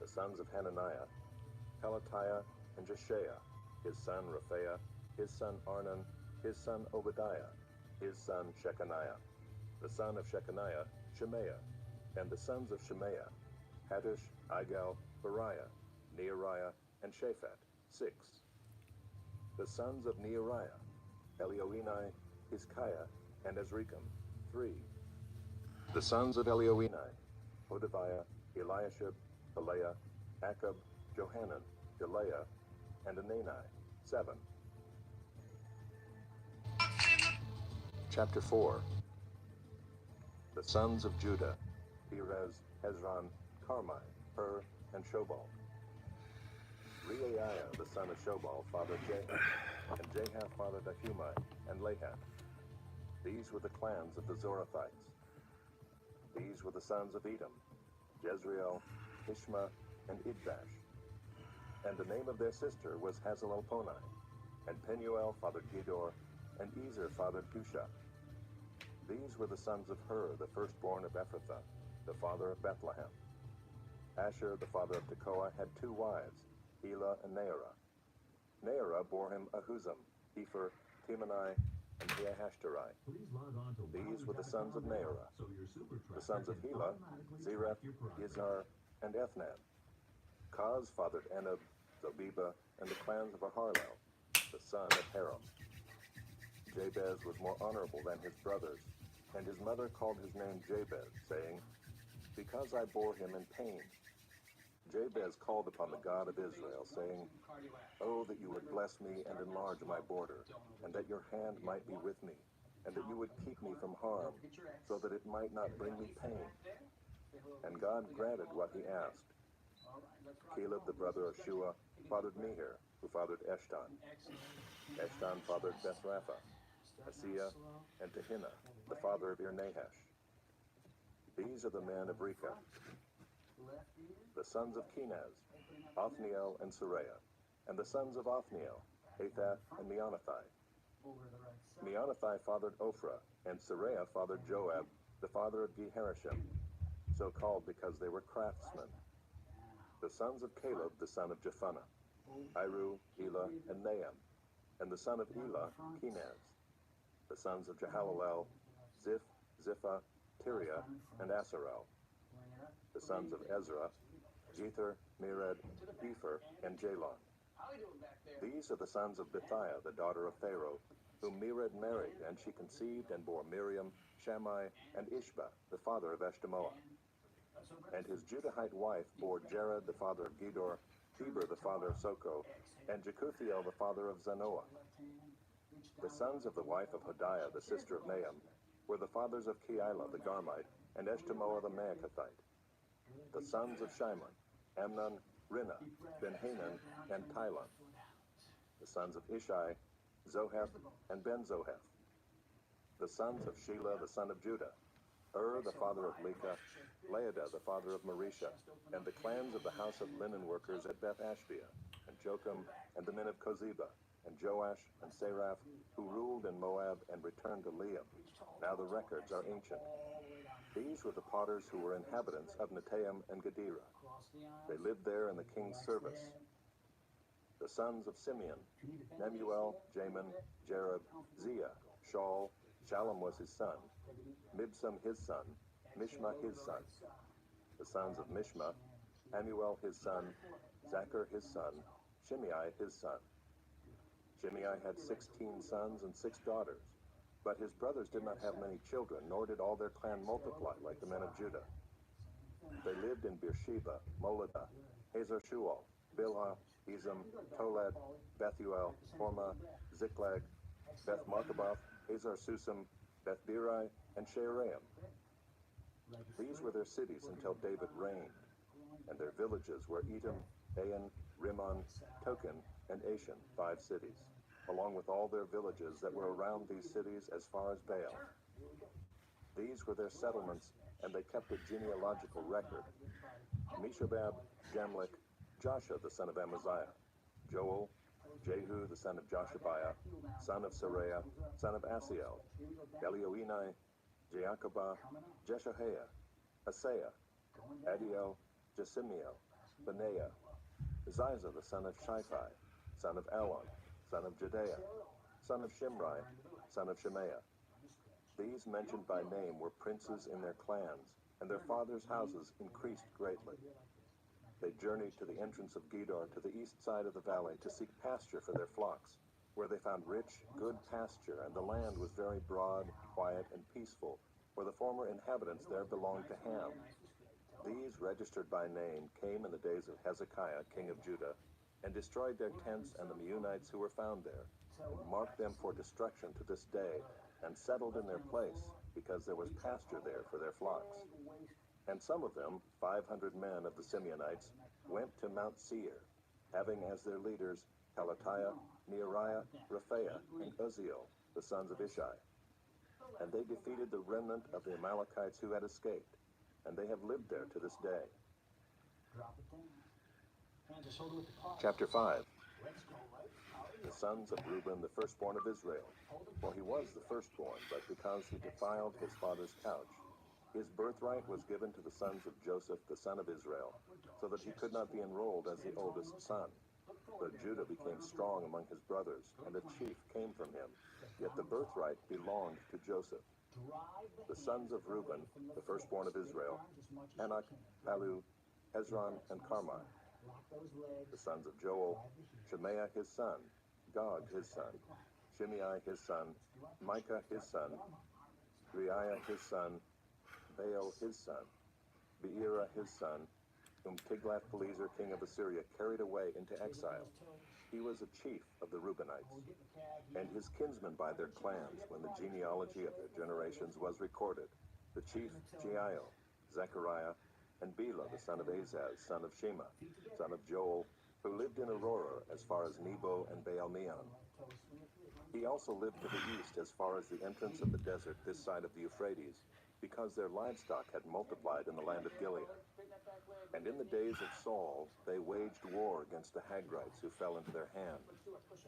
sons of Hananiah, Pelatiah and Jeshaiah, his son Raphael, his son Arnan, his son Obadiah, his son Shechaniah, the son of Shechaniah, Shemaiah, and the sons of Shemaiah, Hattush, Igal, Bariah, Neariah, and Shaphat, 6. The sons of Neariah, Elioenai, Hizkiah, and Azrikam, 3. The sons of Elioenai, Hodaviah, Eliashib, Pelaiah, Akab, Johanan, Delaiah, and Anani, 7. Chapter 4. The sons of Judah, Perez, Hezron, Carmi, Hur, and Shobal. Reaiah, the son of Shobal, fathered Jahath, and Jahath fathered Ahumai, and Lahath. These were the clans of the Zorathites. These were the sons of Edom, Jezreel, Ishma, and Idbash. And the name of their sister was Hazelelponi. And Penuel fathered Gedor, and Ezer fathered Husha. These were the sons of Hur, the firstborn of Ephrathah, the father of Bethlehem. Asher, the father of Tekoa, had 2 wives, Elah and Naarah. Naarah bore him Ahuzam, Epher, Timani, and Jeahashterai. These were the sons of Naarah. The sons of Helah, Zereth, Izhar, and Ethnan. Kaz fathered Enab, Zobeba, and the clans of Aharlel, the son of Haram. Jabez was more honorable than his brothers, and his mother called his name Jabez, saying, because I bore him in pain. Jabez called upon the God of Israel, saying, oh, that you would bless me and enlarge my border, and that your hand might be with me, and that you would keep me from harm, so that it might not bring me pain. And God granted what he asked. Caleb, the brother of Shua, fathered Mehir, who fathered Eshton. Eshton fathered Bethrapha, Asiah, and Tehinnah, the father of Ir-Nahash. These are the men of Rechah. The sons of Kenaz, Othniel and Sariah, and the sons of Othniel, Hathath and Meonothai. Meonothai fathered Ophrah, and Sariah fathered Joab, the father of Geharashim, so called because they were craftsmen. The sons of Caleb, the son of Jephunneh, Iru, Elah, and Naam, and the son of Elah, Kenaz. The sons of Jehalelel, Ziph, Ziphah, Tiria, and Asarel. The sons of Ezra, Jether, Mered, Epher, and Jalon. These are the sons of Bithiah, the daughter of Pharaoh, whom Mered married, and she conceived and bore Miriam, Shammai, and Ishba, the father of Eshtemoa. And his Judahite wife bore Jared, the father of Gedor, Heber, the father of Soko, and Jekuthiel, the father of Zanoah. The sons of the wife of Hodiah, the sister of Naam, were the fathers of Keilah, the Garmite, and Eshtemoa, the Maacathite. The sons of Shimon, Amnon, Rinnah, Ben-Hanan, and Tilon. The sons of Ishai, Zoheth, and Ben-Zoheth. The sons of Shelah, the son of Judah, the father of Leka, Laadah, the father of Marisha, and the clans of the house of linen workers at Beth-Ashbea, and Jocham, and the men of Kozeba, and Joash, and Seraph, who ruled in Moab and returned to Liam. Now the records are ancient. These were the potters who were inhabitants of Netaim and Gedera. They lived there in the king's service. The sons of Simeon, Nemuel, Jamin, Jareb, Zia, Shaul, Shallum was his son, Mibsam his son, Mishma his son. The sons of Mishma, Amuel his son, Zachar his son, Shimei his son. Shimei had 16 sons and 6 daughters, but his brothers did not have many children, nor did all their clan multiply like the men of Judah. They lived in Beersheba, Moladah, Hazar Shual, Bilhah, Ezem, Tolad, Bethuel, Hormah, Ziklag, Beth Markaboth, Hazar Susam, Beth Birai, and Shearaim. These were their cities until David reigned, and their villages were Etam, Ain, Rimmon, Token, and Ashan, 5 cities, along with all their villages that were around these cities as far as Baal. These were their settlements, and they kept a genealogical record. Meshobab, Jamlech, Joshua the son of Amaziah, Joel, Jehu the son of Joshabiah, son of Saraiah, son of Asiel, Elioenai, Jaakobah, Jeshohaiah, Asaiah, Adiel, Jesimiel, Benaiah, Ziza the son of Shiphi, son of Elon, son of Jedaiah, son of Shimri, son of Shemaiah. These mentioned by name were princes in their clans, and their fathers' houses increased greatly. They journeyed to the entrance of Gedor to the east side of the valley to seek pasture for their flocks, where they found rich, good pasture, and the land was very broad, quiet, and peaceful, for the former inhabitants there belonged to Ham. These, registered by name, came in the days of Hezekiah, king of Judah, and destroyed their tents and the Meunites who were found there, and marked them for destruction to this day, and settled in their place, because there was pasture there for their flocks. And some of them, 500 men of the Simeonites, went to Mount Seir, having as their leaders Pelatiah, Neariah, Rephaiah, and Uzziel, the sons of Ishi. And they defeated the remnant of the Amalekites who had escaped, and they have lived there to this day. Chapter 5. The sons of Reuben, the firstborn of Israel. For he was the firstborn, but because he defiled his father's couch, his birthright was given to the sons of Joseph, the son of Israel, so that he could not be enrolled as the oldest son. But Judah became strong among his brothers, and a chief came from him. Yet the birthright belonged to Joseph. The sons of Reuben, the firstborn of Israel, Anak, Palu, Hezron, and Carmi. The sons of Joel, Shemaiah his son, Gog his son, Shimei his son, Micah his son, Reiah his son, Baal his son, Beerah his son, whom Tiglath-Pileser king of Assyria carried away into exile. He was a chief of the Reubenites, and his kinsmen by their clans, when the genealogy of their generations was recorded, the chief Jeiel, Zechariah, and Bela the son of Azaz, son of Shema, son of Joel, who lived in Aurora as far as Nebo and Baal-Meon. He also lived to the east as far as the entrance of the desert this side of the Euphrates, because their livestock had multiplied in the land of Gilead. And in the days of Saul, they waged war against the Hagrites who fell into their hand.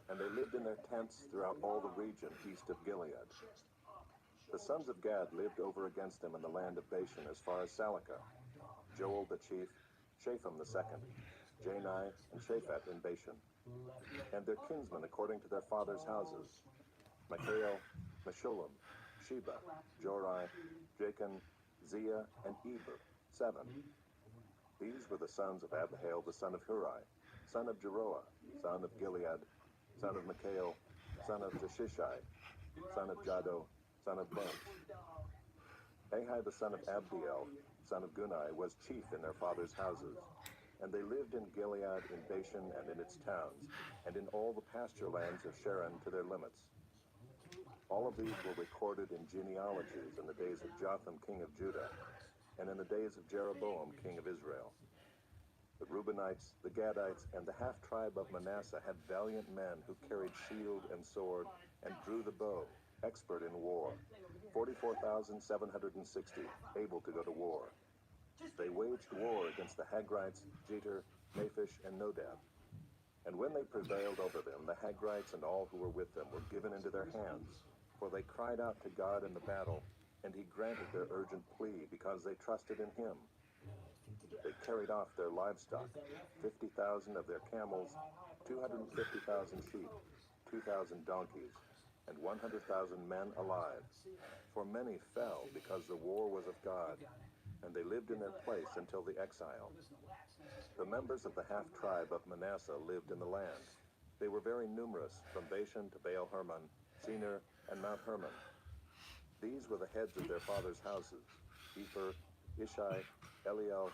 And they lived in their tents throughout all the region east of Gilead. The sons of Gad lived over against them in the land of Bashan as far as Salakah. Joel the chief, Shapham the second, Jani and Shaphat in Bashan. And their kinsmen according to their fathers' houses, Michael, Meshullam, Sheba, Jorai, Jachin, Zia, and Eber, 7. These were the sons of Abihail the son of Huri, son of Jeroah, son of Gilead, son of Michael, son of Jeshishai, son of Jado, son of Bunch. Ahai the son of Abdiel, son of Gunai, was chief in their fathers' houses. And they lived in Gilead, in Bashan, and in its towns, and in all the pasture lands of Sharon to their limits. All of these were recorded in genealogies in the days of Jotham king of Judah, and in the days of Jeroboam king of Israel. The Reubenites, the Gadites, and the half-tribe of Manasseh had valiant men who carried shield and sword and drew the bow, expert in war, 44,760, able to go to war. They waged war against the Hagrites, Jeter, Naphish, and Nodab. And when they prevailed over them, the Hagrites and all who were with them were given into their hands, for they cried out to God in the battle, and he granted their urgent plea because they trusted in him. They carried off their livestock, 50,000 of their camels, 250,000 sheep, 2,000 donkeys, and 100,000 men alive. For many fell because the war was of God, and they lived in their place until the exile. The members of the half-tribe of Manasseh lived in the land. They were very numerous, from Bashan to Baal-Hermon, Senir, and Mount Hermon. These were the heads of their fathers' houses: Epher, Ishai, Eliel,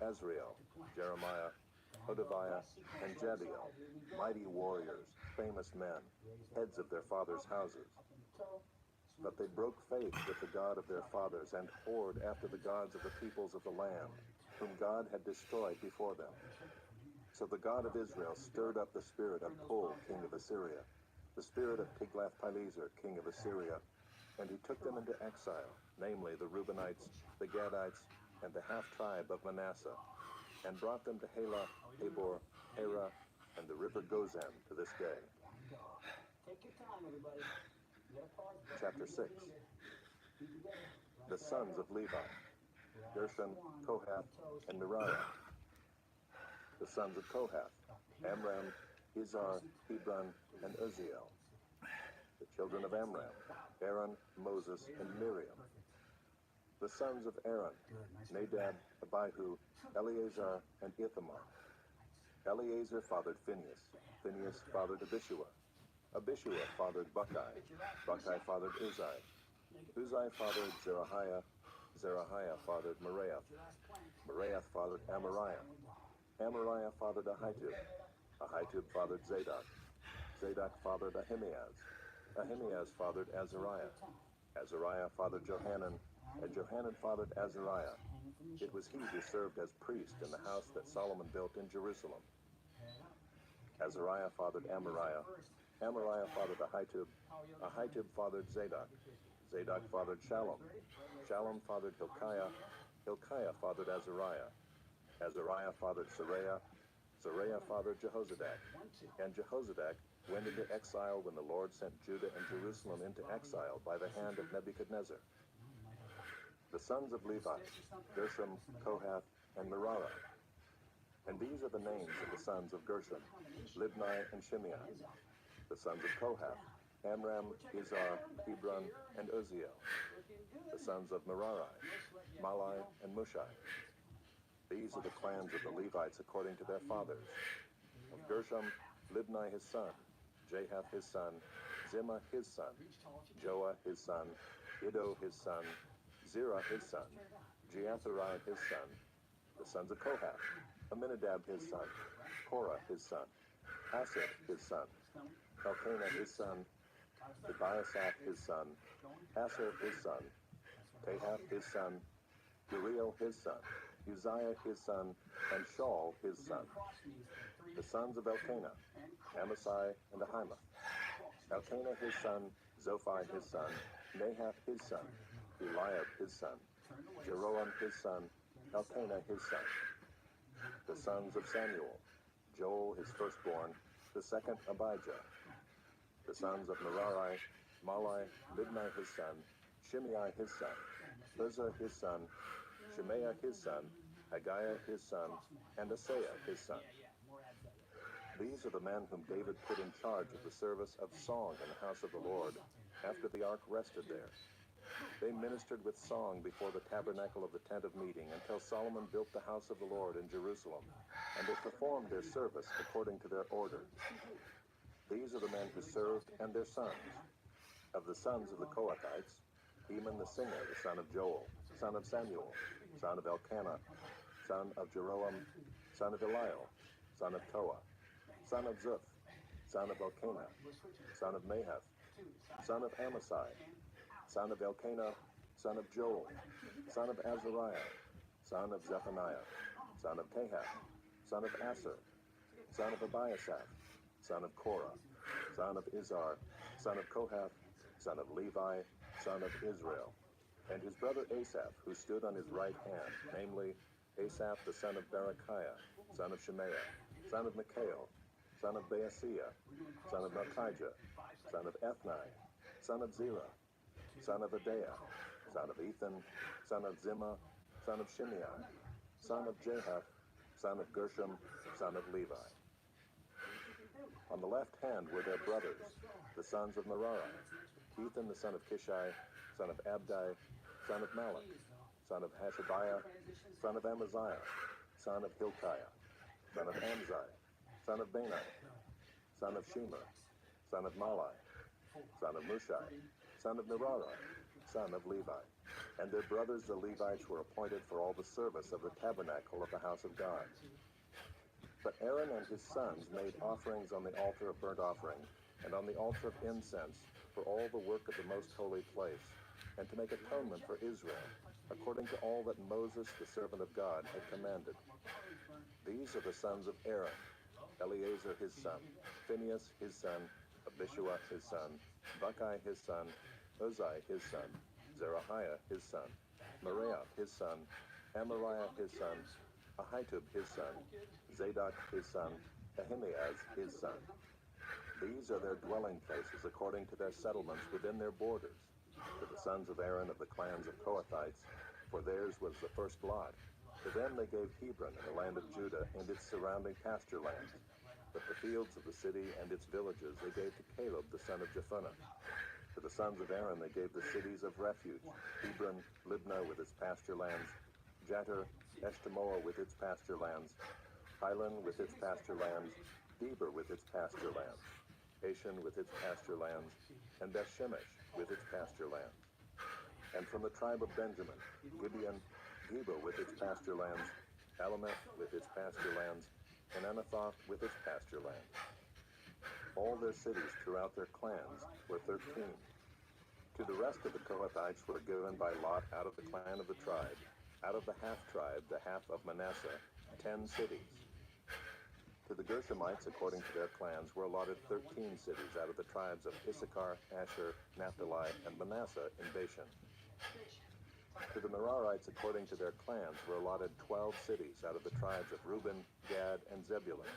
Azriel, Jeremiah, Hodaviah, and Jadiel, mighty warriors, famous men, heads of their fathers' houses. But they broke faith with the God of their fathers and whored after the gods of the peoples of the land, whom God had destroyed before them. So the God of Israel stirred up the spirit of Pul, king of Assyria, the spirit of Tiglath-Pileser, king of Assyria, and he took them into exile, namely the Reubenites, the Gadites, and the half-tribe of Manasseh, and brought them to Halah, Habor, Hera, and the river Gozan to this day. Chapter 6. The sons of Levi: Gershon, Kohath, and Merari. The sons of Kohath, Amram, Izhar, Hebron, and Uzziel. The children of Amram, Aaron, Moses, and Miriam. The sons of Aaron, Nadab, Abihu, Eleazar, and Ithamar. Eleazar fathered Phinehas. Phinehas fathered Abishua. Abishua fathered Buckai. Buckai fathered Uzai. Uzai fathered Zerahiah. Zerahiah fathered Meraioth. Meraioth fathered Amariah. Amariah fathered Ahitub. Ahitub fathered Zadok. Zadok fathered Ahimaaz. Ahimaaz fathered Azariah. Azariah fathered Johanan, and Johanan fathered Azariah. It was he who served as priest in the house that Solomon built in Jerusalem. Azariah fathered Amariah. Amariah fathered Ahitub. Ahitub fathered Zadok. Zadok fathered Shallum. Shallum fathered Hilkiah. Hilkiah fathered Azariah. Azariah fathered Seraiah. Seraiah fathered Jehozadak. And Jehozadak went into exile when the Lord sent Judah and Jerusalem into exile by the hand of Nebuchadnezzar. The sons of Levi, Gershom, Kohath, and Merari. And these are the names of the sons of Gershom, Libni and Shimei. The sons of Kohath, Amram, Izhar, Hebron, and Uzziel. The sons of Merari, Malai and Mushai. These are the clans of the Levites according to their fathers. Of Gershom, Libni his son, Jahath his son, Zimmah his son, Joah his son, Iddo his son, Zerah his son, Jeatherai his son. The sons of Kohath, Aminadab his son, Korah his son, Asir his son, Elkanah his son, Ebiasaph his son, Asir his son, Tahath his son, Uriel his son, Uzziah his son, and Shaul his son. The sons of Elkanah, Amasai and Ahimah. Elkanah his son, Zophai his son, Nahath his son, Eliab his son, Jeroam his son, Elkanah his son. The sons of Samuel, Joel his firstborn, the second Abijah. The sons of Merari, Malai, Libni his son, Shimei his son, Uzzah his son, Shemaiah his son, Haggiah his son, and Asaiah his son. These are the men whom David put in charge of the service of song in the house of the Lord, after the ark rested there. They ministered with song before the tabernacle of the tent of meeting until Solomon built the house of the Lord in Jerusalem, and they performed their service according to their order. These are the men who served and their sons. Of the sons of the Kohathites, Heman the singer, the son of Joel, son of Samuel, son of Elkanah, son of Jeroam, son of Eliel, son of Toah, son of Zuph, son of Elkanah, son of Mahath, son of Amasai, son of Elkanah, son of Joel, son of Azariah, son of Zephaniah, son of Tahath, son of Asir, son of Abiasaph, son of Korah, son of Izhar, son of Kohath, son of Levi, son of Israel, and his brother Asaph, who stood on his right hand, namely Asaph the son of Berechiah, son of Shemaiah, son of Mikael, son of Baaseiah, son of Malchijah, son of Ethni, son of Zerah, son of Adaiah, son of Ethan, son of Zimmah, son of Shimei, son of Jahath, son of Gershom, son of Levi. On the left hand were their brothers, the sons of Merari, Ethan the son of Kishai, son of Abdi, son of Malach, son of Hashabiah, son of Amaziah, son of Hilkiah, son of Amzai, son of Bani, son of Shemer, son of Malai, son of Mushai, son of Merari, son of Levi. And their brothers the Levites were appointed for all the service of the tabernacle of the house of God. But Aaron and his sons made offerings on the altar of burnt offering, and on the altar of incense, for all the work of the most holy place, and to make atonement for Israel, according to all that Moses, the servant of God, had commanded. These are the sons of Aaron: Eleazar his son, Phinehas his son, Abishua his son, Buckai his son, Uzai his son, Zerahiah his son, Meraioth his son, Amariah his son, Ahitub his son, Zadok his son, Ahimaaz his son. These are their dwelling places according to their settlements within their borders, to the sons of Aaron of the clans of Kohathites, for theirs was the first lot. To them they gave Hebron in the land of Judah and its surrounding pasture lands. But the fields of the city and its villages they gave to Caleb the son of Jephunneh. To the sons of Aaron they gave the cities of refuge, Hebron, Libnah with its pasture lands, Jattir, Eshtemoa with its pasture lands, Hilan with its pasture lands, Deber with its pasture lands, Ashan with its pasture lands, and Bethshemesh with its pasture lands. And from the tribe of Benjamin, Gibeon, Geba with its pasture lands, Alameth with its pasture lands, and Anathoth with its pasture lands. All their cities throughout their clans were 13. To the rest of the Kohathites were given by lot out of the clan of the tribe, out of the half-tribe, the half of Manasseh, 10 cities. To the Gershonites, according to their clans, were allotted 13 cities out of the tribes of Issachar, Asher, Naphtali, and Manasseh in Bashan. To the Merarites, according to their clans, were allotted 12 cities out of the tribes of Reuben, Gad, and Zebulun.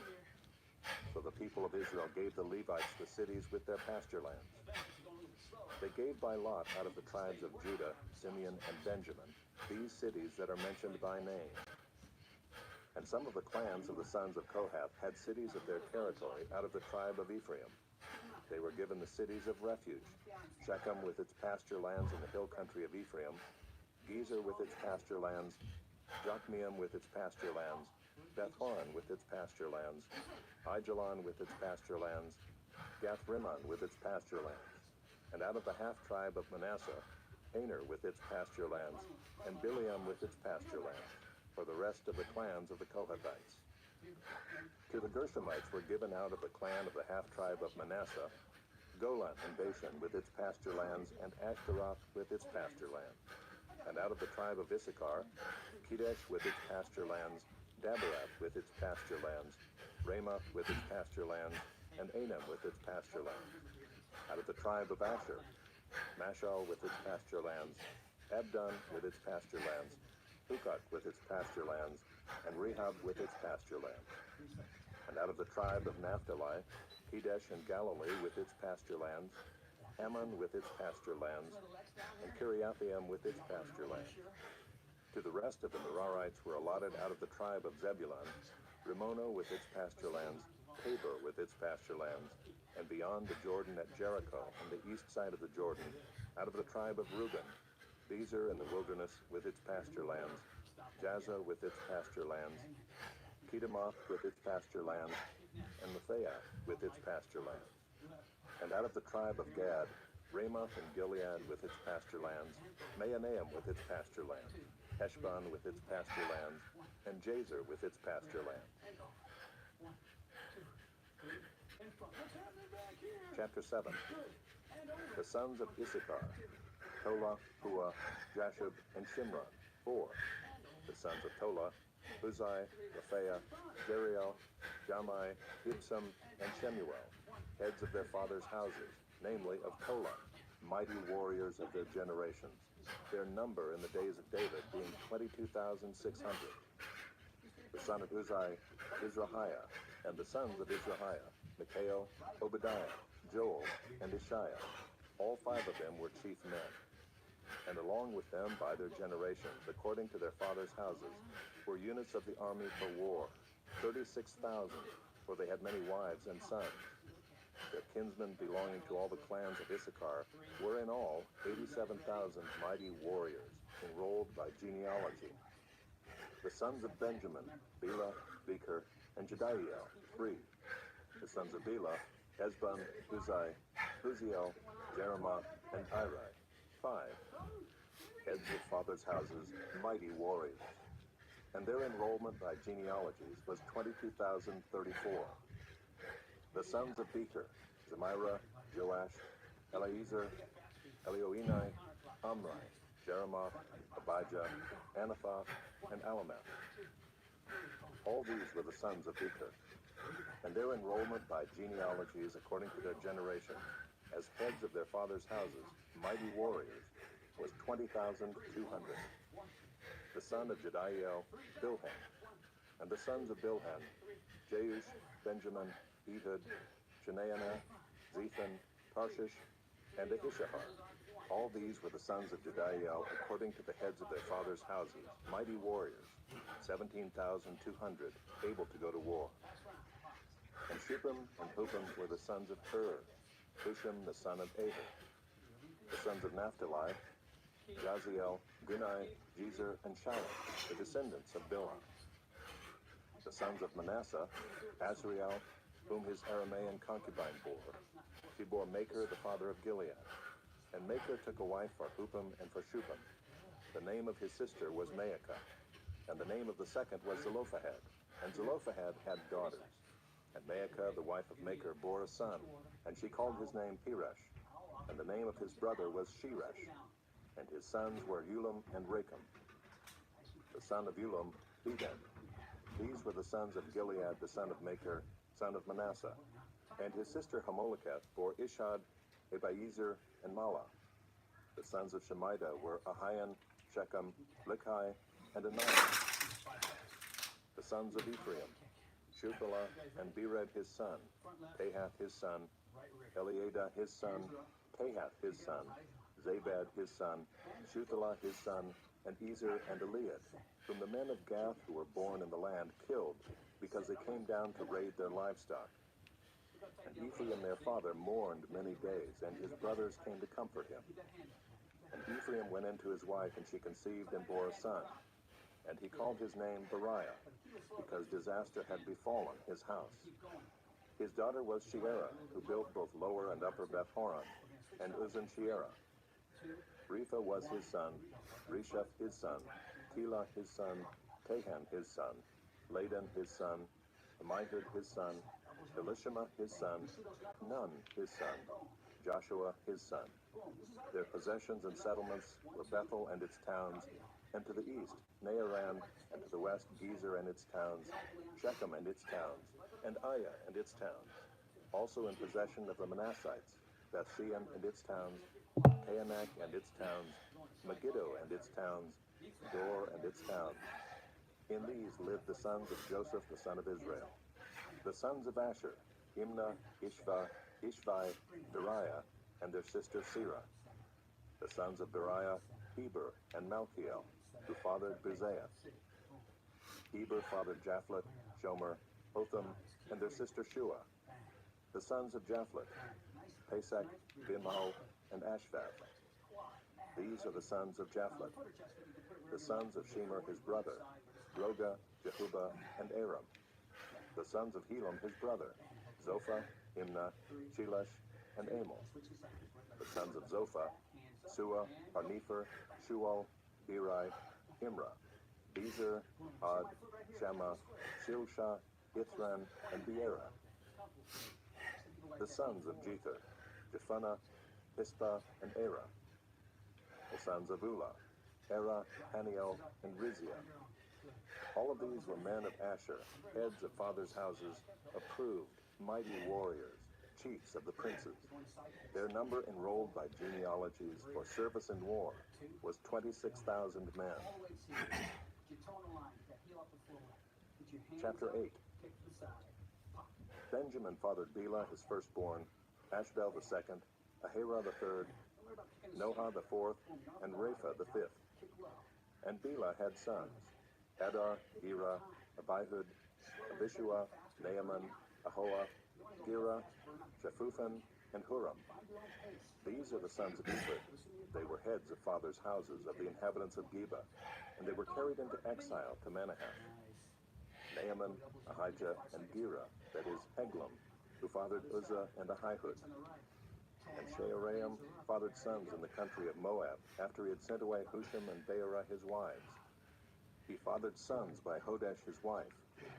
So the people of Israel gave the Levites the cities with their pasture lands. They gave by lot out of the tribes of Judah, Simeon, and Benjamin these cities that are mentioned by name. And some of the clans of the sons of Kohath had cities of their territory out of the tribe of Ephraim. They were given the cities of refuge, Shechem with its pasture lands in the hill country of Ephraim, Gezer with its pasture lands, Jokmeam with its pasture lands, Beth-horon with its pasture lands, Aijalon with its pasture lands, Gath-rimmon with its pasture lands, and out of the half-tribe of Manasseh, Aner with its pasture lands, and Bileam with its pasture lands, for the rest of the clans of the Kohathites. To the Gershonites were given out of the clan of the half-tribe of Manasseh, Golan and Bashan with its pasture lands, and Ashtaroth with its pasture lands. And out of the tribe of Issachar, Kedesh with its pasture lands, Daberath with its pasture lands, Ramoth with its pasture lands, and Anam with its pasture lands. Out of the tribe of Asher, Mashal with its pasture lands, Abdon with its pasture lands, Hukok with its pasture lands, and Rehob with its pasture lands. And out of the tribe of Naphtali, Kedesh and Galilee with its pasture lands, Ammon with its pasture lands, and Kiriathaim with its pasture lands. To the rest of the Merarites were allotted out of the tribe of Zebulun, Rimono with its pasture lands, Tabor with its pasture lands, and beyond the Jordan at Jericho on the east side of the Jordan, out of the tribe of Reuben, Bezer in the wilderness with its pasture lands, Jaza with its pasture lands, Kedemoth with its pasture lands, and Mephiah with its pasture lands. And out of the tribe of Gad, Ramoth and Gilead with its pasture lands, Mahanaim with its pasture lands, Heshbon with its pasture lands, and Jazer with its pasture lands. Chapter 7. The sons of Issachar, Tola, Puah, Jashub, and Shimron, 4. The sons of Tola, Huzai, Raphaiah, Jeriel, Jamai, Ibsam, and Shemuel, heads of their fathers' houses, namely of Tola, mighty warriors of their generations, their number in the days of David being 22,600. The son of Uzai, Izrahiah, and the sons of Izrahiah, Mikhael, Obadiah, Joel, and Ishiah. All 5 of them were chief men. And along with them by their generations, according to their fathers' houses, were units of the army for war, 36,000, for they had many wives and sons. Their kinsmen belonging to all the clans of Issachar were in all 87,000 mighty warriors, enrolled by genealogy. The sons of Benjamin, Bela, Becher, and Jediael, 3. The sons of Bela, Hezbon, Uzai, Uziel, Jeremoth, and Iri, 5. Heads of fathers' houses, mighty warriors. And their enrollment by genealogies was 22,034. The sons of Becher, Zemira, Joash, Eliezer, Elioenai, Omri, Jeremoth, Abijah, Anathoth, and Alameth. All these were the sons of Becher. And their enrollment by genealogies according to their generations, as heads of their fathers' houses, mighty warriors, was 20,200. The son of Jediael, Bilhan. And the sons of Bilhan, Jeush, Benjamin, Ehud, Chenaanah, Zethan, Tarshish, and Ahishahar. All these were the sons of Jediael according to the heads of their fathers' houses, mighty warriors. 17,200, able to go to war. And Shuppim and Huppim were the sons of Hur, Hushim the son of Aher. The sons of Naphtali, Jaziel, Gunai, Jezer, and Shalom, the descendants of Bilhah. The sons of Manasseh, Azriel, whom his Aramean concubine bore. She bore Makir, the father of Gilead. And Makir took a wife for Huppim and for Shuppim. The name of his sister was Maacah, and the name of the second was Zelophehad. And Zelophehad had daughters. And Maacah, the wife of Makir, bore a son, and she called his name Peresh. And the name of his brother was Sheresh. And his sons were Ulam and Rakem. The son of Ulam, Bedan. These were the sons of Gilead, the son of Makir, son of Manasseh. And his sister Hamoleketh bore Ishad, Abiezer, and Mala. The sons of Shemida were Ahian, Shechem, Likhi, and Anai. The sons of Ephraim, Shuthelah, and Bered his son, Tahath his son, Eliada his son, Tahath his son, Zabad his son, Shuthelah his son, and Ezer and Eliad, whom the men of Gath who were born in the land killed, because they came down to raid their livestock. And Ephraim their father mourned many days, and his brothers came to comfort him. And Ephraim went into his wife, and she conceived and bore a son. And he called his name Beriah, because disaster had befallen his house. His daughter was Sheerah, who built both Lower and Upper Beth-horon, and Uzan Sheerah. Repha was his son, Resheph his son, Telah his son, Tahan his son, Ladan his son, Ammihud his son, Elishama his son, Nun his son, Joshua his son. Their possessions and settlements were Bethel and its towns, and to the east, Naaran, and to the west, Gezer and its towns, Shechem and its towns, and Aiah and its towns. Also in possession of the Manassites, Bethshean and its towns, Taanach and its towns, Megiddo and its towns, Dor and its towns. In these lived the sons of Joseph the son of Israel. The sons of Asher, Imnah, Ishvi, Beriah, and their sister Serah. The sons of Beriah, Heber and Malchiel, who fathered Buzaeth. Heber fathered Japhlet, Shomer, Hotham, and their sister Shua. The sons of Japhlet, Pesach, Bimhal, and Ashvath. These are the sons of Japhlet. The sons of Shemer his brother, Roga, Jehuba, and Aram. The sons of Helam his brother, Zophah, Imnah, Shelesh, and Amal. The sons of Zophah, Sua, Harnefer, Shual, Beri, Imrah, Bezer, Ad, Shema, Shilsha, Ithran, and Beerah. The sons of Jether, Jephunneh, Pispa, and Erah. The sons of Ulah, Erah, Haniel, and Rizia. All of these were men of Asher, heads of fathers' houses, approved, mighty warriors, chiefs of the princes. Their number enrolled by genealogies for service in war was 26,000 men. Chapter 8. Benjamin fathered Bela, his firstborn, Ashbel the second, Ahira the third, Noha the fourth, and Rapha the fifth. And Bela had sons, Adar, Gera, Abihud, Abishua, Naaman, Ahoah, Gera, Shephuthan, and Huram. These are the sons of Ephraim. They were heads of fathers' houses of the inhabitants of Geba, and they were carried into exile to Manahath. Naaman, Ahijah, and Gera, that is, Eglam, who fathered Uzzah and Ahihud. And Shearaim fathered sons in the country of Moab, after he had sent away Husham and Beerah his wives. He fathered sons by Hodesh his wife,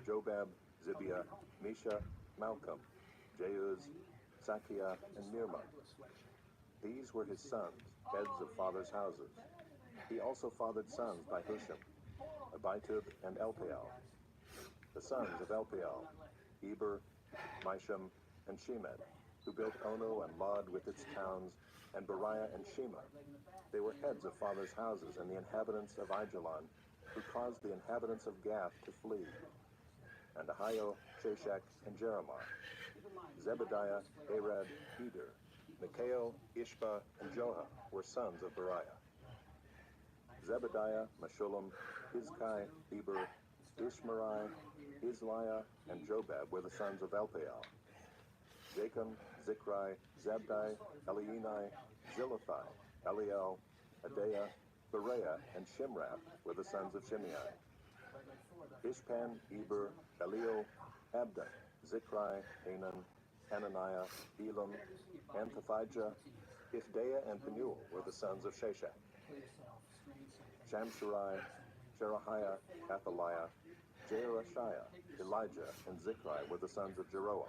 Jobab, Zibiah, Mesha, Malcolm, Jeuz, Sakiah, and Mirma. These were his sons, heads of fathers' houses. He also fathered sons by Husham, Abitub, and Elpaal. The sons of Elpaal, Eber, Misham, and Shemed, who built Ono and Lod with its towns, and Beriah and Shema. They were heads of fathers' houses and the inhabitants of Aijalon, who caused the inhabitants of Gath to flee. And Ahio, Shashak, and Jeremiah. Zebediah, Arad, Eder, Mikhael, Ishba, and Joha were sons of Beriah. Zebediah, Meshullam, Hizkai, Eber, Ishmerai, Isliah, and Jobab were the sons of Elpaal. Jachim, Zichri, Zabdi, Elienai, Zilithai, Eliel, Adaiah, Bereah, and Shimrath were the sons of Shimei. Ishpan, Eber, Eliel, Abdon, Zichri, Hanan, Hananiah, Elam, Anthothijah, Ifdeiah, and Penuel were the sons of Shashak. Shamsherai, Jerahiah, Athaliah, Jehoshaiah, Elijah, and Zichri were the sons of Jeroam.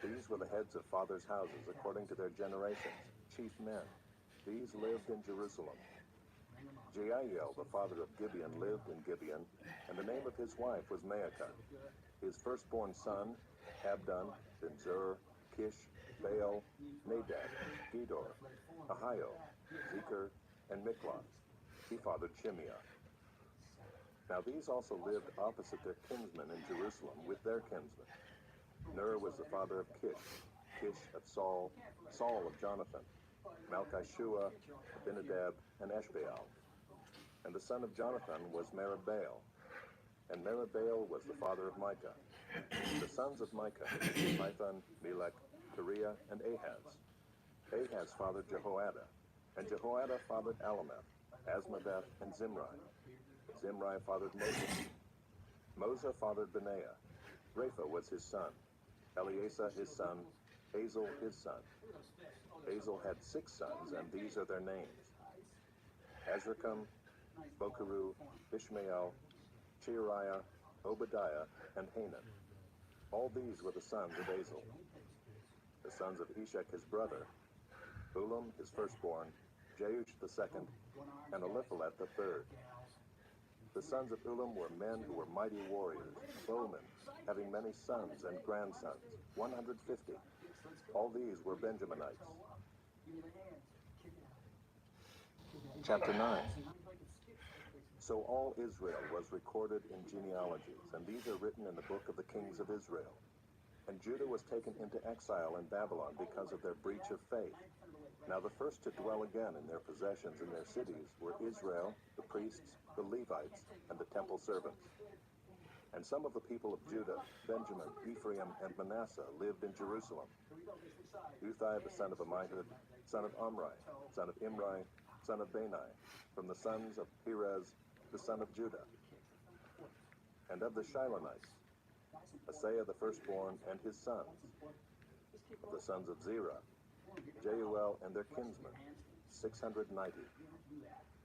These were the heads of fathers' houses according to their generations, chief men. These lived in Jerusalem. Jeiel, the father of Gibeon, lived in Gibeon, and the name of his wife was Maacah. His firstborn son, Abdon, then Zur, Kish, Baal, Nadab, Gedor, Ahio, Zecher, and Mikloth. He fathered Shimeah. Now these also lived opposite their kinsmen in Jerusalem with their kinsmen. Ner was the father of Kish, Kish of Saul, Saul of Jonathan, Malchishua, Abinadab, and Eshbaal. And the son of Jonathan was Meribbaal, and Meribbaal was the father of Micah. The sons of Micah, Pithon, Melech, Kariah, and Ahaz. Ahaz fathered Jehoiada, and Jehoiada fathered Alameth, Asmaveth, and Zimri. Zimri fathered Moza. Moza fathered Benaiah. Rapha was his son. Eleazar his son. Hazel his son. Hazel had 6 sons, and these are their names: Azrikam, Bokeru, Ishmael, Cheariah, Obadiah, and Hanan. All these were the sons of Hazel. The sons of Eshek his brother: Ulam his firstborn, Jeush the second, and Eliphalet the third. The sons of Ulam were men who were mighty warriors, bowmen, having many sons and grandsons, 150. All these were Benjaminites. Chapter 9. So all Israel was recorded in genealogies, and these are written in the book of the kings of Israel. And Judah was taken into exile in Babylon because of their breach of faith. Now the first to dwell again in their possessions in their cities were Israel, the priests, the Levites, and the temple servants. And some of the people of Judah, Benjamin, Ephraim, and Manasseh lived in Jerusalem. Uthai the son of Ammihud, son of Omri, son of Imri, son of Bani, from the sons of Perez, the son of Judah. And of the Shilonites, Asaiah the firstborn and his sons. Of the sons of Zerah, Jeuel and their kinsmen, 690.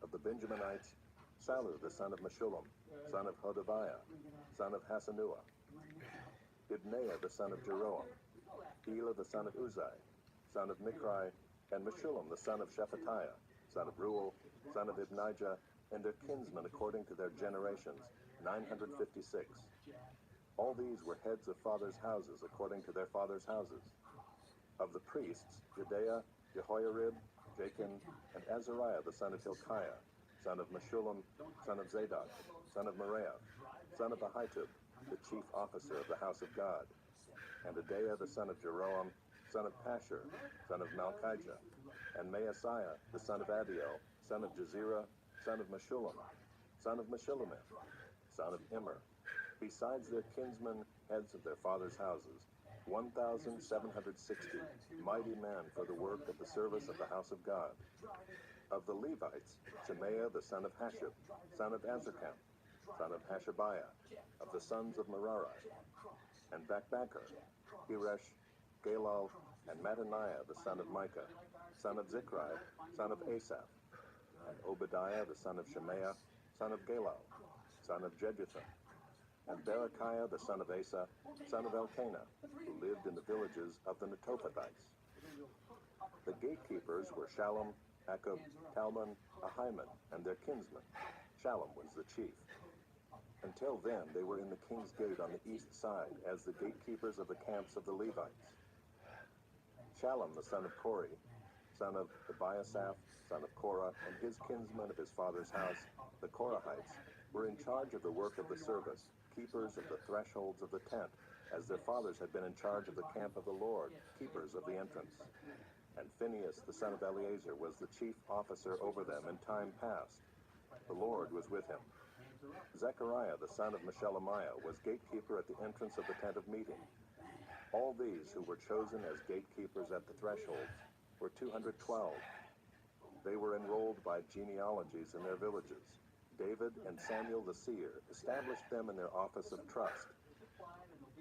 Of the Benjaminites, Salu the son of Meshullam, son of Hodaviah, son of Hasanuah. Ibneiah the son of Jeroam, Elah the son of Uzai, son of Michri, and Meshullam the son of Shephatiah, son of Reuel, son of Ibnijah, and their kinsmen according to their generations, 956. All these were heads of fathers' houses according to their fathers' houses. Of the priests, Jedaiah, Jehoiarib, Jachin, and Azariah the son of Hilkiah, son of Meshullam, son of Zadok, son of Moriah, son of Ahitub, the chief officer of the house of God, and Adaiah the son of Jeroam, son of Pashur, son of Malchijah, and Maaseiah the son of Adiel, son of Jezerah, son of Meshullam, son of Meshillemith, son of Immer, besides their kinsmen, heads of their fathers' houses, 1,760 mighty men for the work of the service of the house of God. Of the Levites, Shemaiah the son of Hashab, son of Azrikam, son of Hashabiah, of the sons of Merari, and Bakbakkar, Eresh, Galal, and Mattaniah the son of Micah, son of Zichri, son of Asaph, and Obadiah the son of Shemaiah, son of Galal, son of Jeduthun, and Berechiah the son of Asa, son of Elkanah, who lived in the villages of the Netophathites. The gatekeepers were Shallum, Akub, Talmon, Ahiman, and their kinsmen. Shallum was the chief. Until then, they were in the king's gate on the east side as the gatekeepers of the camps of the Levites. Shallum the son of Kori, son of Ebiasaph, son of Korah, and his kinsmen of his father's house, the Korahites, were in charge of the work of the service, keepers of the thresholds of the tent, as their fathers had been in charge of the camp of the Lord, keepers of the entrance. And Phinehas the son of Eleazar was the chief officer over them in time past. The Lord was with him. Zechariah, the son of Meshelemiah, was gatekeeper at the entrance of the tent of meeting. All these who were chosen as gatekeepers at the thresholds were 212. They were enrolled by genealogies in their villages. David and Samuel the seer established them in their office of trust.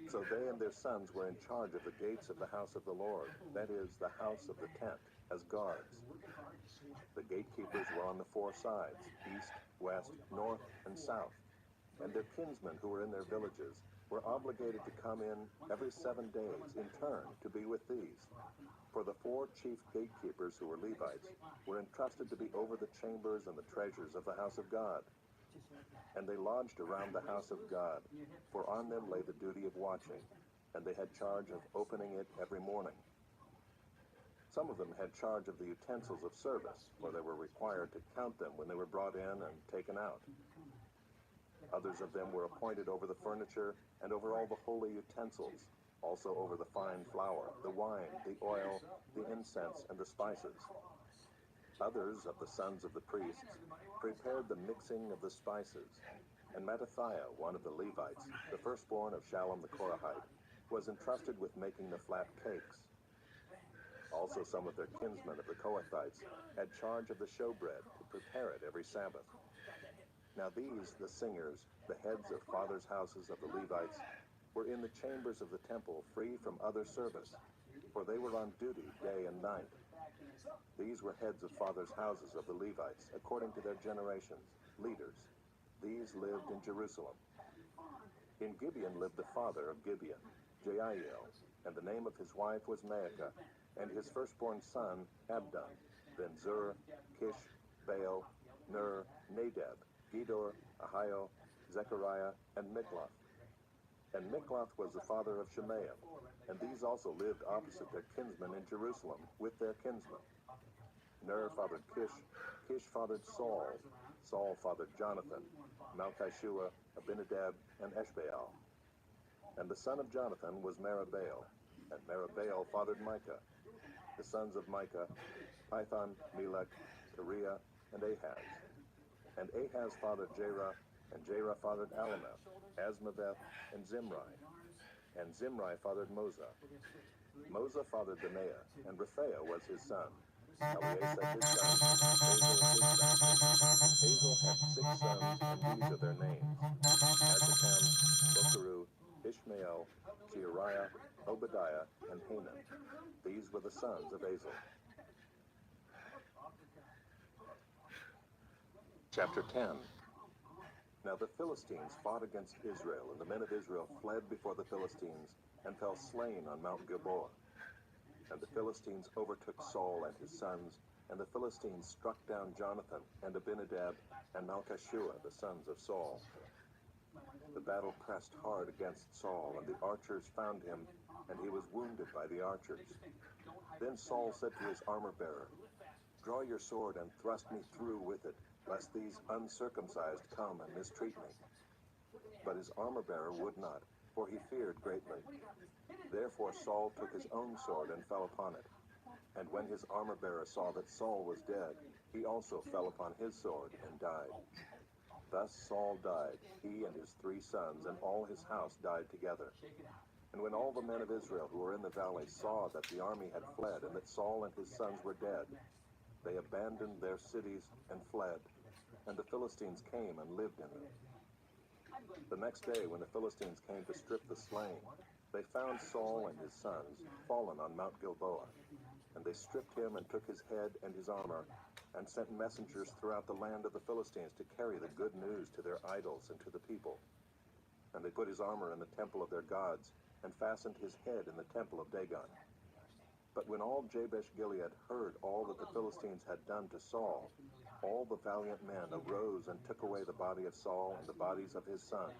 So they and their sons were in charge of the gates of the house of the Lord, that is, the house of the tent, as guards. The gatekeepers were on the four sides, east, west, north, and south, and their kinsmen who were in their villages were obligated to come in every 7 days in turn to be with these. For the four chief gatekeepers who were Levites were entrusted to be over the chambers and the treasures of the house of God. And they lodged around the house of God, for on them lay the duty of watching, and they had charge of opening it every morning. Some of them had charge of the utensils of service, for they were required to count them when they were brought in and taken out. Others of them were appointed over the furniture and over all the holy utensils, also over the fine flour, the wine, the oil, the incense, and the spices. Others of the sons of the priests prepared the mixing of the spices, and Mattathiah, one of the Levites, the firstborn of Shallum the Korahite, was entrusted with making the flat cakes. Also some of their kinsmen of the Kohathites had charge of the showbread to prepare it every Sabbath. Now these, the singers, the heads of fathers' houses of the Levites, were in the chambers of the temple free from other service, for they were on duty day and night. These were heads of fathers' houses of the Levites, according to their generations, leaders. These lived in Jerusalem. In Gibeon lived the father of Gibeon, Jeiel, and the name of his wife was Maacah, and his firstborn son, Abdon, then Zur, Kish, Baal, Ner, Nadab, Gedor, Ahio, Zechariah, and Mikloth. And Mikloth was the father of Shemaiah, and these also lived opposite their kinsmen in Jerusalem with their kinsmen. Ner fathered Kish, Kish fathered Saul, Saul fathered Jonathan, Malchishua, Abinadab, and Eshbaal. And the son of Jonathan was Merabaal, and Merabaal fathered Micah. The sons of Micah, Pithon, Melech, Teriah, and Ahaz. And Ahaz fathered Jerah, and Jerah fathered Alameth, Asmaveth, and Zimri. And Zimri fathered Moza. Moza fathered Benaiah, and Rephaiah was his son. Eleasah his son, Hazel his son. Hazel had 6 sons, and these are their names: Azikam, Bokeru, Ishmael, Cheariah, Obadiah, and Hanan. These were the sons of Hazel. Chapter 10. Now the Philistines fought against Israel, and the men of Israel fled before the Philistines and fell slain on Mount Gilboa. And the Philistines overtook Saul and his sons, and the Philistines struck down Jonathan and Abinadab and Malchishua, the sons of Saul. The battle pressed hard against Saul, and the archers found him, and he was wounded by the archers. Then Saul said to his armor-bearer, "Draw your sword and thrust me through with it, lest these uncircumcised come and mistreat me." But his armor-bearer would not, for he feared greatly. Therefore Saul took his own sword and fell upon it. And when his armor-bearer saw that Saul was dead, he also fell upon his sword and died. Thus Saul died, he and his 3 sons, and all his house died together. And when all the men of Israel who were in the valley saw that the army had fled, and that Saul and his sons were dead, they abandoned their cities and fled, and the Philistines came and lived in them. The next day, when the Philistines came to strip the slain, they found Saul and his sons fallen on Mount Gilboa. And they stripped him and took his head and his armor, and sent messengers throughout the land of the Philistines to carry the good news to their idols and to the people. And they put his armor in the temple of their gods, and fastened his head in the temple of Dagon. But when all Jabesh-Gilead heard all that the Philistines had done to Saul, all the valiant men arose and took away the body of Saul and the bodies of his sons,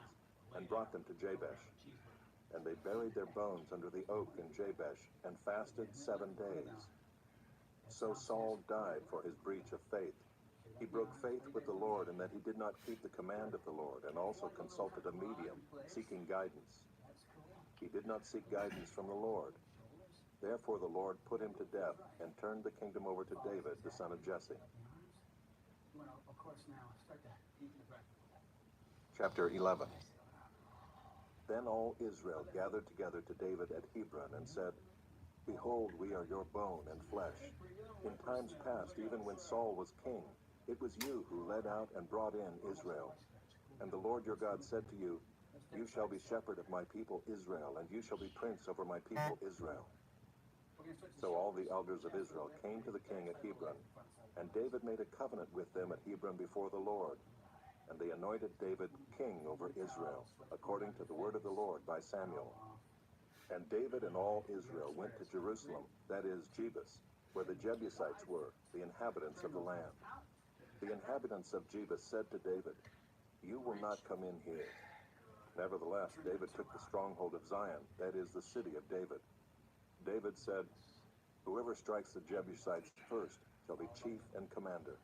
and brought them to Jabesh. And they buried their bones under the oak in Jabesh, and fasted 7 days. So Saul died for his breach of faith. He broke faith with the Lord, in that he did not keep the command of the Lord, and also consulted a medium, seeking guidance. He did not seek guidance from the Lord. Therefore the Lord put him to death, and turned the kingdom over to David, the son of Jesse. Chapter 11. Then all Israel gathered together to David at Hebron and said, Behold, we are your bone and flesh. In times past, even when Saul was king, it was you who led out and brought in Israel. And the Lord your God said to you, You shall be shepherd of my people Israel, and you shall be prince over my people Israel. So all the elders of Israel came to the king at Hebron, and David made a covenant with them at Hebron before the Lord. And they anointed David king over Israel, according to the word of the Lord by Samuel. And David and all Israel went to Jerusalem, that is, Jebus, where the Jebusites were, the inhabitants of the land. The inhabitants of Jebus said to David, You will not come in here. Nevertheless, David took the stronghold of Zion, that is, the city of David. David said, Whoever strikes the Jebusites first shall be chief and commander.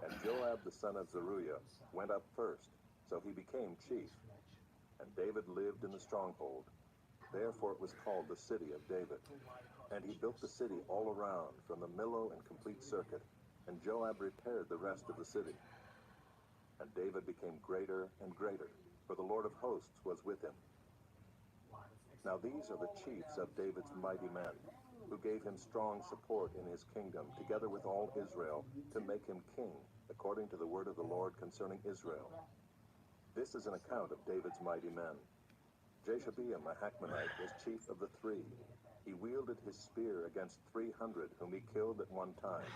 And Joab the son of Zeruiah went up first, so he became chief. And David lived in the stronghold. Therefore it was called the city of David. And he built the city all around, from the Millo and complete circuit, and Joab repaired the rest of the city. And David became greater and greater, for the Lord of hosts was with him. Now these are the chiefs of David's mighty men, who gave him strong support in his kingdom, together with all Israel, to make him king, according to the word of the Lord concerning Israel. This is an account of David's mighty men. Jashobeam, a Hachmonite, was chief of the three. He wielded his spear against 300 whom he killed at one time.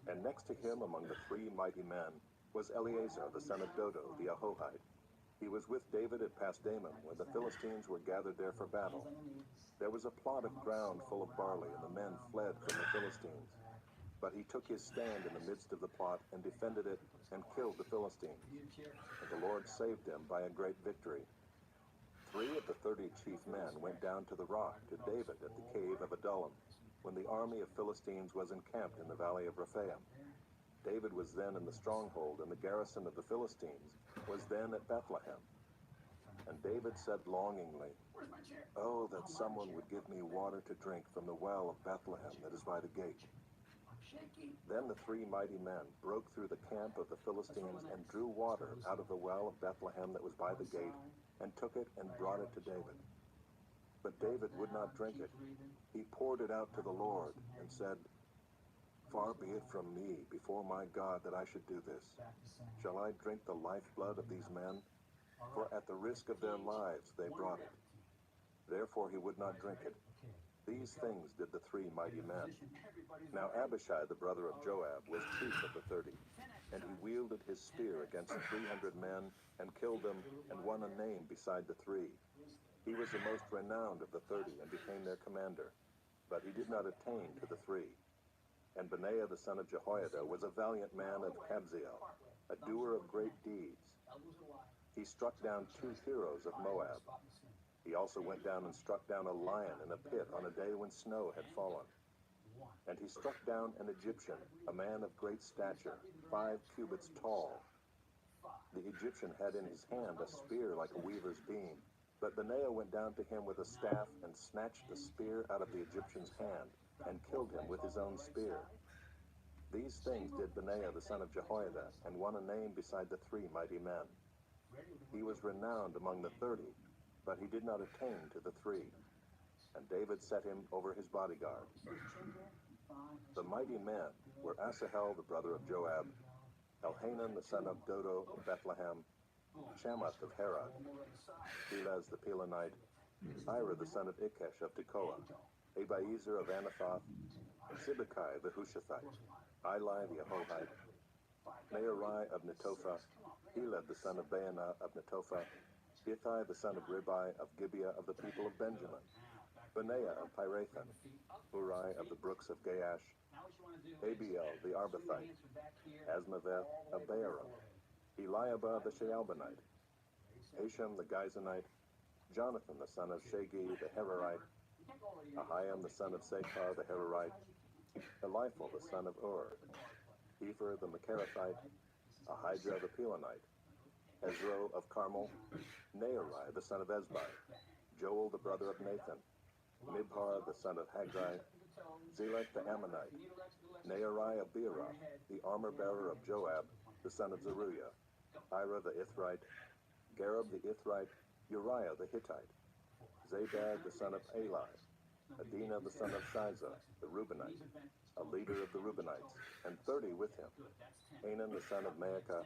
And next to him among the three mighty men was Eleazar, the son of Dodo, the Ahohite. He was with David at Pasdammim, when the Philistines were gathered there for battle. There was a plot of ground full of barley, and the men fled from the Philistines. But he took his stand in the midst of the plot and defended it and killed the Philistines. And the Lord saved him by a great victory. 3 of the 30 chief men went down to the rock to David at the cave of Adullam, when the army of Philistines was encamped in the valley of Rephaim. David was then in the stronghold, and the garrison of the Philistines was then at Bethlehem. And David said longingly, Oh, that someone would give me water to drink from the well of Bethlehem that is by the gate. Then the 3 mighty men broke through the camp of the Philistines and drew water out of the well of Bethlehem that was by the gate, and took it and brought it to David. But David would not drink it. He poured it out to the Lord and said, Far be it from me before my God that I should do this. Shall I drink the lifeblood of these men? For at the risk of their lives they brought it. Therefore he would not drink it. These things did the 3 mighty men. Now Abishai, the brother of Joab, was chief of the 30, and he wielded his spear against 300 men, and killed them, and won a name beside the 3. He was the most renowned of the 30, and became their commander. But he did not attain to the 3. And Benaiah the son of Jehoiada was a valiant man of Kabzeel, a doer of great deeds. He struck down 2 heroes of Moab. He also went down and struck down a lion in a pit on a day when snow had fallen. And he struck down an Egyptian, a man of great stature, 5 cubits tall. The Egyptian had in his hand a spear like a weaver's beam, but Benaiah went down to him with a staff and snatched the spear out of the Egyptian's hand, and killed him with his own spear. These things did Benaiah the son of Jehoiada, and won a name beside the 3 mighty men. He was renowned among the 30, but he did not attain to the 3. And David set him over his bodyguard. The mighty men were Asahel the brother of Joab, Elhanan the son of Dodo of Bethlehem, Shamath of Harod, Helez the Pelonite, Ira the son of Ikesh of Tekoa, Abiezer of Anathoth, Sibbecai the Hushathite, Eli the Ahohite, Nearai of Netophah, Heled the son of Baanah of Netophah, Ithai the son of Ribai of Gibeah of the people of Benjamin, Benaiah of Pirathon, Uri of the brooks of Gaash, Abiel the Arbathite, Asmaveth of Beeroth, Eliabah the Shaalbonite, Hashem the Gizonite, Jonathan the son of Shagi the Herorite, Ahiam the son of Sakhar the Herorite, Eliphal the son of Ur, Epher the Macherathite, Ahijah the Pelonite, Ezro of Carmel, Nearai the son of Ezbai, Joel the brother of Nathan, Mibhar the son of Haggai, Zelek the Ammonite, Nearai of Beeroth, the armor-bearer of Joab, the son of Zeruiah, Ira the Ithrite, Gareb the Ithrite, Uriah the Hittite, Zabad the son of Eli, Adinah the son of Shiza, the Reubenite, a leader of the Reubenites, and 30 with him, Hanan the son of Maacah,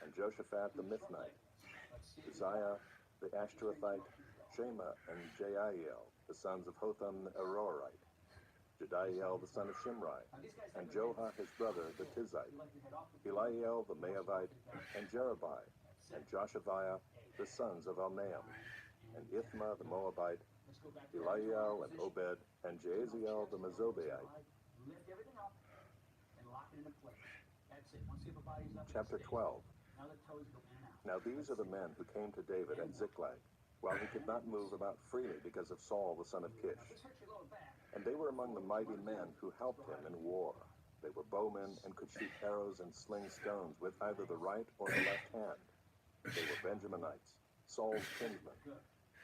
and Joshaphat the Mithnite, Uzziah the Ashtorethite, Shema and Jeiel, the sons of Hotham the Aroerite, Jediel the son of Shimri, and Joha his brother the Tizite, Eliel the Maavite, and Jerubai, and Joshaviah the sons of Alnaam, and Ithma the Moabite, Eliel and Obed, and Jaasiel the Mezobaite. Chapter 12. Now these are the men who came to David at Ziklag, while he could not move about freely because of Saul the son of Kish. And they were among the mighty men who helped him in war. They were bowmen and could shoot arrows and sling stones with either the right or the left hand. They were Benjaminites, Saul's kinsmen.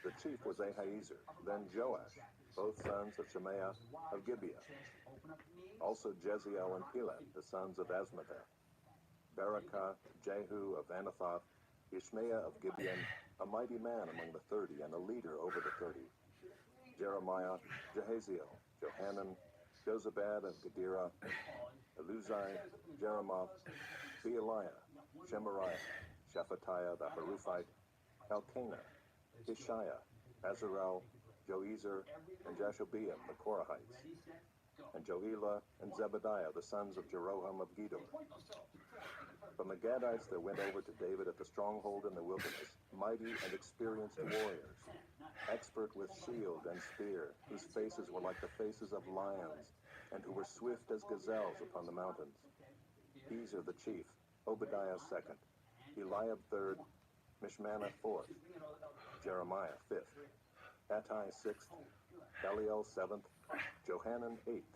The chief was Ahiezer, then Joash, both sons of Shemaiah of Gibeah. Also Jeziel and Pelet, the sons of Asmaveth. Barakah, Jehu of Anathoth, Ishmael of Gibeon, a mighty man among the 30 and a leader over the 30. Jeremiah, Jehaziel, Johanan, Jozabad of Gedera, Eluzai, Jeremoth, Bealiah, Shemariah, Shephatiah the Haruphite, Elkanah, Ishiah, Azarel, Joezer, and Jashobeam the Korahites, and Joelah and Zebadiah the sons of Jeroham of Gedor. From the Gadites there went over to David at the stronghold in the wilderness, mighty and experienced warriors, expert with shield and spear, whose faces were like the faces of lions, and who were swift as gazelles upon the mountains. Ezer the chief, Obadiah second, Eliab third, Mishmannah fourth, Jeremiah fifth, Attai sixth, Eliel seventh, Johanan eighth,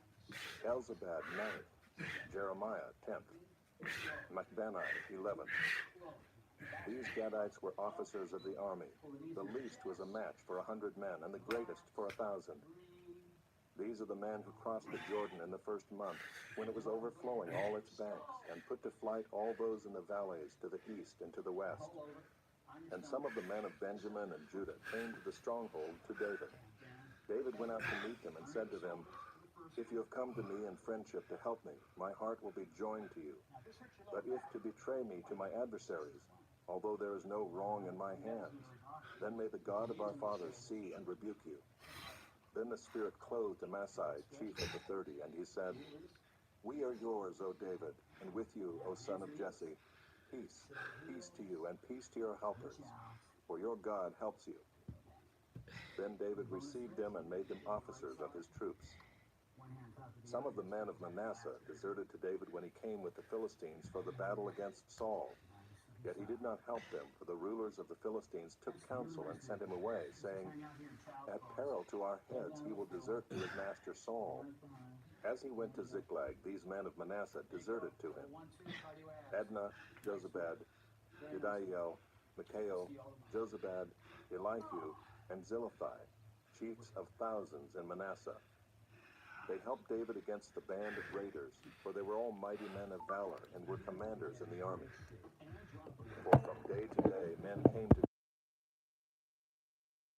Elzabad ninth, Jeremiah 10th, Macbanai 11th. These Gadites were officers of the army. The least was a match for 100 men, and the greatest for 1,000. These are the men who crossed the Jordan in the first month, when it was overflowing all its banks, and put to flight all those in the valleys to the east and to the west. And some of the men of Benjamin and Judah came to the stronghold to David. David went out to meet them and said to them, "If you have come to me in friendship to help me, my heart will be joined to you. But if to betray me to my adversaries, although there is no wrong in my hands, then may the God of our fathers see and rebuke you." Then the Spirit clothed Amasai, chief of the 30, and he said, "We are yours, O David, and with you, O son of Jesse. Peace, peace to you, and peace to your helpers, for your God helps you." Then David received them and made them officers of his troops. Some of the men of Manasseh deserted to David when he came with the Philistines for the battle against Saul. Yet he did not help them, for the rulers of the Philistines took counsel and sent him away, saying, "At peril to our heads he will desert to his master Saul." As he went to Ziklag, these men of Manasseh deserted to him: Adnah, Jozabad, Jediel, Mikael, Jozabad, Elihu, and Zilithai, chiefs of thousands in Manasseh. They helped David against the band of raiders, for they were all mighty men of valor and were commanders in the army. For from day to day men came to